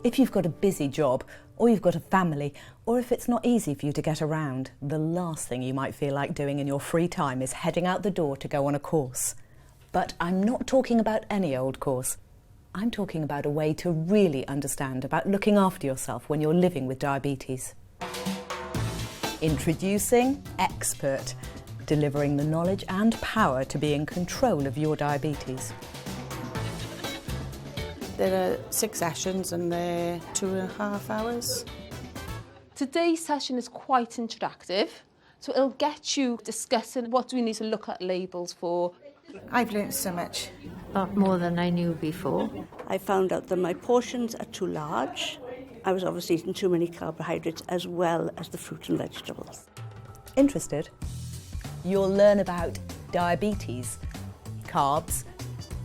If you've got a busy job, or you've got a family, or if it's not easy for you to get around, the last thing you might feel like doing in your free time is heading out the door to go on a course. But I'm not talking about any old course. I'm talking about a way to really understand about looking after yourself when you're living with diabetes. Introducing X-PERT, delivering the knowledge and power to be in control of your diabetes. There are 6 sessions and they're 2.5 hours. Today's session is quite interactive, so it'll get you discussing what do we need to look at labels for. I've learnt so much. A lot more than I knew before. I found out that my portions are too large. I was obviously eating too many carbohydrates as well as the fruit and vegetables. Interested? You'll learn about diabetes, carbs,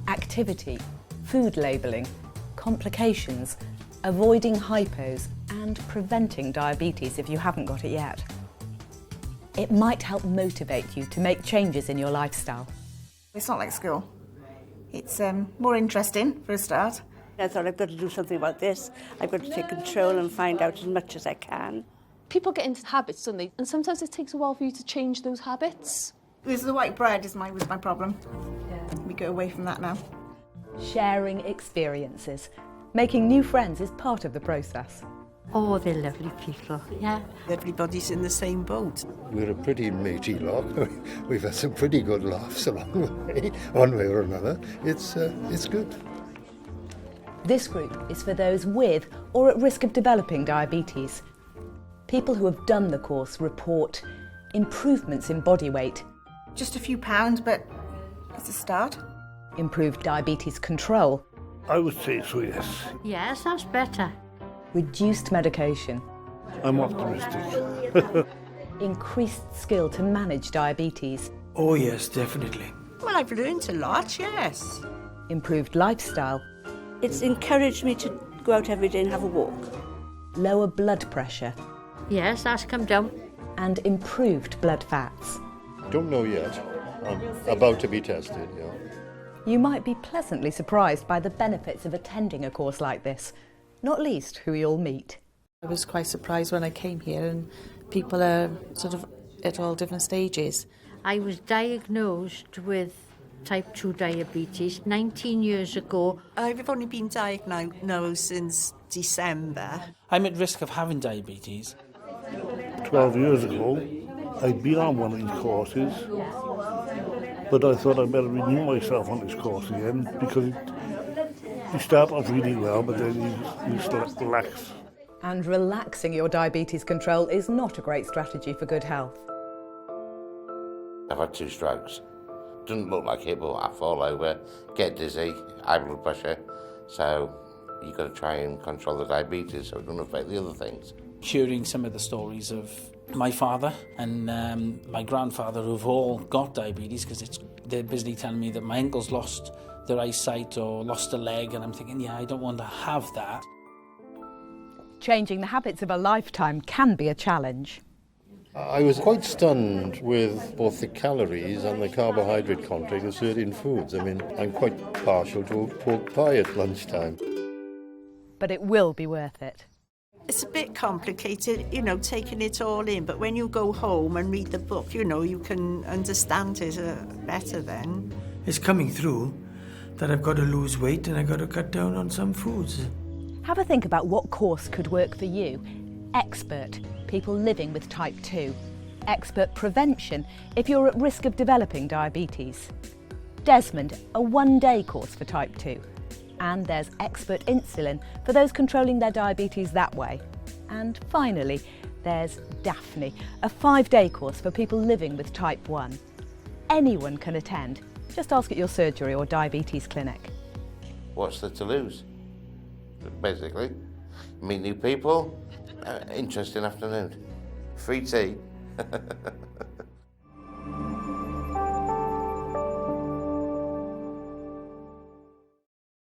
activity, food labelling, complications, avoiding hypos and preventing diabetes if you haven't got it yet. It might help motivate you to make changes in your lifestyle. It's not like school. It's more interesting for a start. I thought I've got to do something about this. I've got to take control and find out as much as I can. People get into habits, don't they? And sometimes it takes a while for you to change those habits. There's the white bread was my problem. Yeah. We go away from that now. Sharing experiences. Making new friends is part of the process. Oh, they're lovely people, yeah. Everybody's in the same boat. We're a pretty matey lot. We've had some pretty good laughs along the way, one way or another. It's good. This group is for those with or at risk of developing diabetes. People who have done the course report improvements in body weight. Just a few pounds, but it's a start. Improved diabetes control. I would say so, yes. Yes, that's better. Reduced medication. I'm optimistic. Increased skill to manage diabetes. Oh yes, definitely. Well, I've learnt a lot, yes. Improved lifestyle. It's encouraged me to go out every day and have a walk. Lower blood pressure. Yes, that's come down. And improved blood fats. Don't know yet. I'm about to be tested, yeah. You might be pleasantly surprised by the benefits of attending a course like this, not least who you'll meet. I was quite surprised when I came here and people are sort of at all different stages. I was diagnosed with type 2 diabetes 19 years ago. I've only been diagnosed since December. I'm at risk of having diabetes. 12 years ago, I'd been on one of these courses, but I thought I'd better renew myself on this course again because you start off really well, but then you start to relax. And relaxing your diabetes control is not a great strategy for good health. I've had 2 strokes. Doesn't look like it, but I fall over, get dizzy, high blood pressure. So you've got to try and control the diabetes so it doesn't affect the other things. Hearing some of the stories of my father and my grandfather who've all got diabetes, because they're busily telling me that my uncle's lost their eyesight or lost a leg, and I'm thinking, yeah, I don't want to have that. Changing the habits of a lifetime can be a challenge. I was quite stunned with both the calories and the carbohydrate content of certain foods. I mean, I'm quite partial to a pork pie at lunchtime. But it will be worth it. It's a bit complicated, taking it all in, but when you go home and read the book, you can understand it better then. It's coming through that I've got to lose weight and I've got to cut down on some foods. Have a think about what course could work for you. X-PERT, people living with type 2. X-PERT prevention, if you're at risk of developing diabetes. Desmond, a one-day course for type 2. And there's X-PERT insulin for those controlling their diabetes that way. And finally, there's Daphne, a 5-day course for people living with type 1. Anyone can attend. Just ask at your surgery or diabetes clinic. What's there to lose? Basically, meet new people, interesting afternoon, free tea.